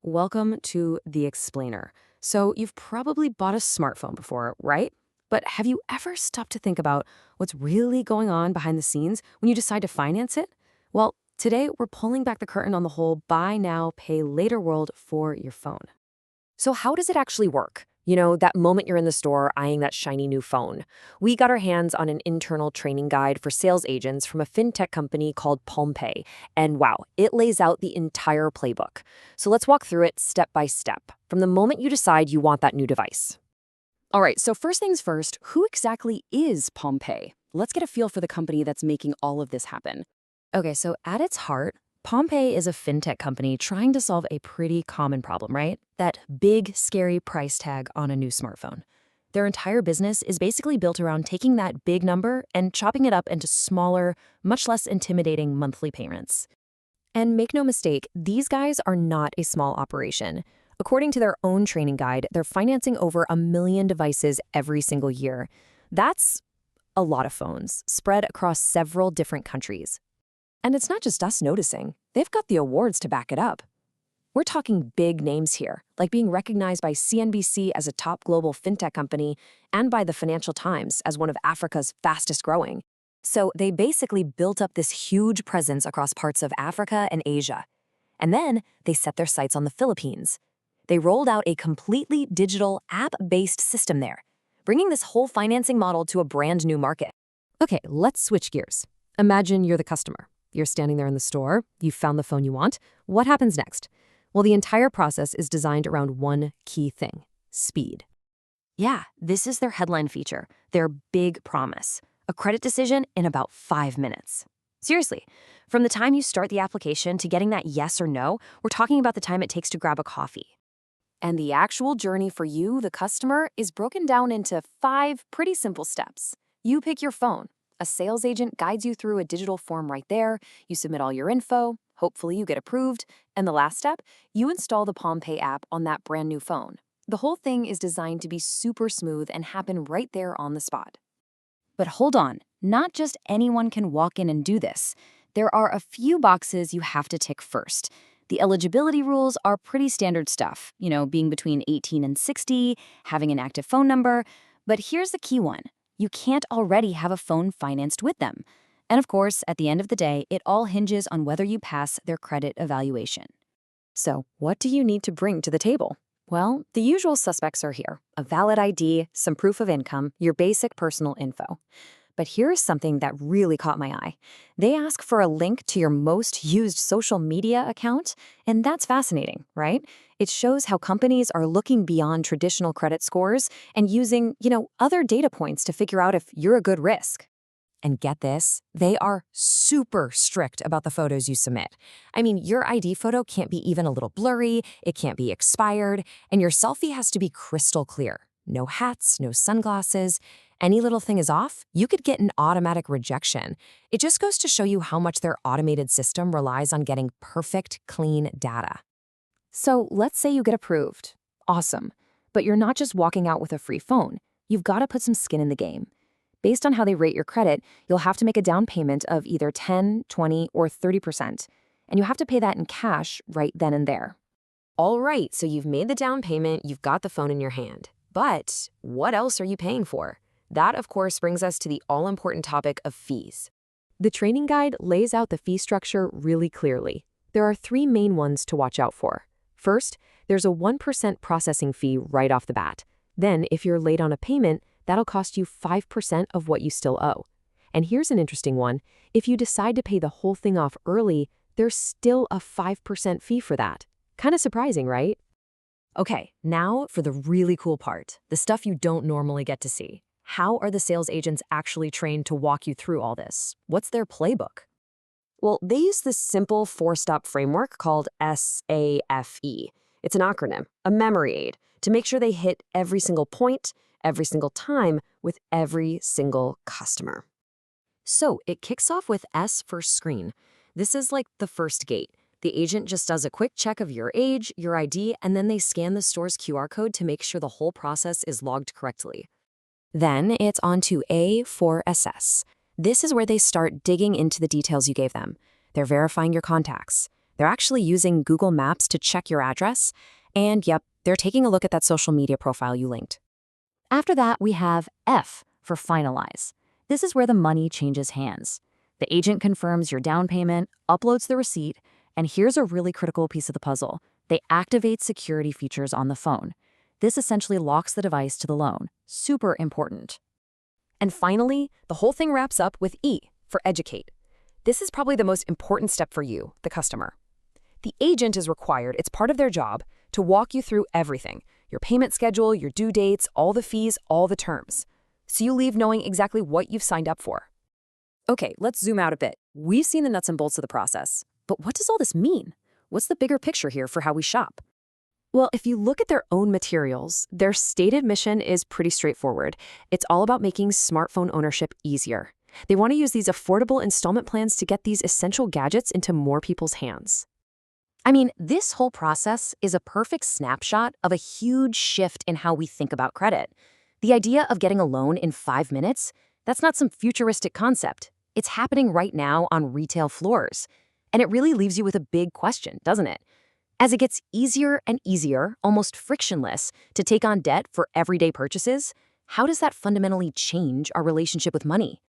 Welcome to The Explainer. So, you've probably bought a smartphone before, right? But have you ever stopped to think about what's really going on behind the scenes when you decide to finance it? Well, today we're pulling back the curtain on the whole buy now, pay later world for your phone. So how does it actually work? That moment you're in the store eyeing that shiny new phone. We got our hands on an internal training guide for sales agents from a fintech company called PalmPay. And wow, it lays out the entire playbook. So let's walk through it step by step, from the moment you decide you want that new device. All right, so first things first, who exactly is PalmPay? Let's get a feel for the company that's making all of this happen. Okay, so at its heart, PalmPay is a fintech company trying to solve a pretty common problem, right? That big, scary price tag on a new smartphone. Their entire business is basically built around taking that big number and chopping it up into smaller, much less intimidating monthly payments. And make no mistake, these guys are not a small operation. According to their own training guide, they're financing over 1 million devices every single year. That's a lot of phones, spread across several different countries. And it's not just us noticing. They've got the awards to back it up. We're talking big names here, like being recognized by CNBC as a top global fintech company and by the Financial Times as one of Africa's fastest growing. So they basically built up this huge presence across parts of Africa and Asia. And then they set their sights on the Philippines. They rolled out a completely digital, app-based system there, bringing this whole financing model to a brand new market. Okay, let's switch gears. Imagine you're the customer. You're standing there in the store, you've found the phone you want. What happens next? Well, the entire process is designed around one key thing: speed. Yeah, this is their headline feature, their big promise. A credit decision in about 5 minutes. Seriously, from the time you start the application to getting that yes or no, we're talking about the time it takes to grab a coffee. And the actual journey for you, the customer, is broken down into 5 pretty simple steps. You pick your phone. A sales agent guides you through a digital form right there. You submit all your info. Hopefully you get approved. And the last step, you install the PalmPay app on that brand new phone. The whole thing is designed to be super smooth and happen right there on the spot. But hold on, not just anyone can walk in and do this. There are a few boxes you have to tick first. The eligibility rules are pretty standard stuff, being between 18 and 60, having an active phone number. But here's the key one. You can't already have a phone financed with them. And of course, at the end of the day, it all hinges on whether you pass their credit evaluation. So, what do you need to bring to the table? Well, the usual suspects are here: a valid ID, some proof of income, your basic personal info. But here's something that really caught my eye. They ask for a link to your most used social media account, and that's fascinating, right? It shows how companies are looking beyond traditional credit scores and using, other data points to figure out if you're a good risk. And get this, they are super strict about the photos you submit. I mean, your ID photo can't be even a little blurry, it can't be expired, and your selfie has to be crystal clear. No hats, no sunglasses. Any little thing is off, you could get an automatic rejection. It just goes to show you how much their automated system relies on getting perfect, clean data. So let's say you get approved. Awesome. But you're not just walking out with a free phone. You've got to put some skin in the game. Based on how they rate your credit, you'll have to make a down payment of either 10, 20, or 30%. And you have to pay that in cash right then and there. All right, so you've made the down payment, you've got the phone in your hand. But what else are you paying for? That, of course, brings us to the all-important topic of fees. The training guide lays out the fee structure really clearly. There are 3 main ones to watch out for. First, there's a 1% processing fee right off the bat. Then, if you're late on a payment, that'll cost you 5% of what you still owe. And here's an interesting one. If you decide to pay the whole thing off early, there's still a 5% fee for that. Kind of surprising, right? Okay, now for the really cool part, the stuff you don't normally get to see. How are the sales agents actually trained to walk you through all this? What's their playbook? Well, they use this simple 4-step framework called SAFE. It's an acronym, a memory aid, to make sure they hit every single point, every single time, with every single customer. So it kicks off with S for screen. This is like the first gate. The agent just does a quick check of your age, your ID, and then they scan the store's QR code to make sure the whole process is logged correctly. Then it's on to A for assess. This is where they start digging into the details you gave them. They're verifying your contacts. They're actually using Google Maps to check your address. And yep, they're taking a look at that social media profile you linked. After that, we have F for finalize. This is where the money changes hands. The agent confirms your down payment, uploads the receipt, and here's a really critical piece of the puzzle. They activate security features on the phone. This essentially locks the device to the loan. Super important. And finally, the whole thing wraps up with E for educate. This is probably the most important step for you, the customer. The agent is required, it's part of their job, to walk you through everything: your payment schedule, your due dates, all the fees, all the terms. So you leave knowing exactly what you've signed up for. Okay, let's zoom out a bit. We've seen the nuts and bolts of the process. But what does all this mean? What's the bigger picture here for how we shop? Well, if you look at their own materials, their stated mission is pretty straightforward. It's all about making smartphone ownership easier. They want to use these affordable installment plans to get these essential gadgets into more people's hands. I mean, this whole process is a perfect snapshot of a huge shift in how we think about credit. The idea of getting a loan in 5 minutes, that's not some futuristic concept. It's happening right now on retail floors. And it really leaves you with a big question, doesn't it? As it gets easier and easier, almost frictionless, to take on debt for everyday purchases, how does that fundamentally change our relationship with money?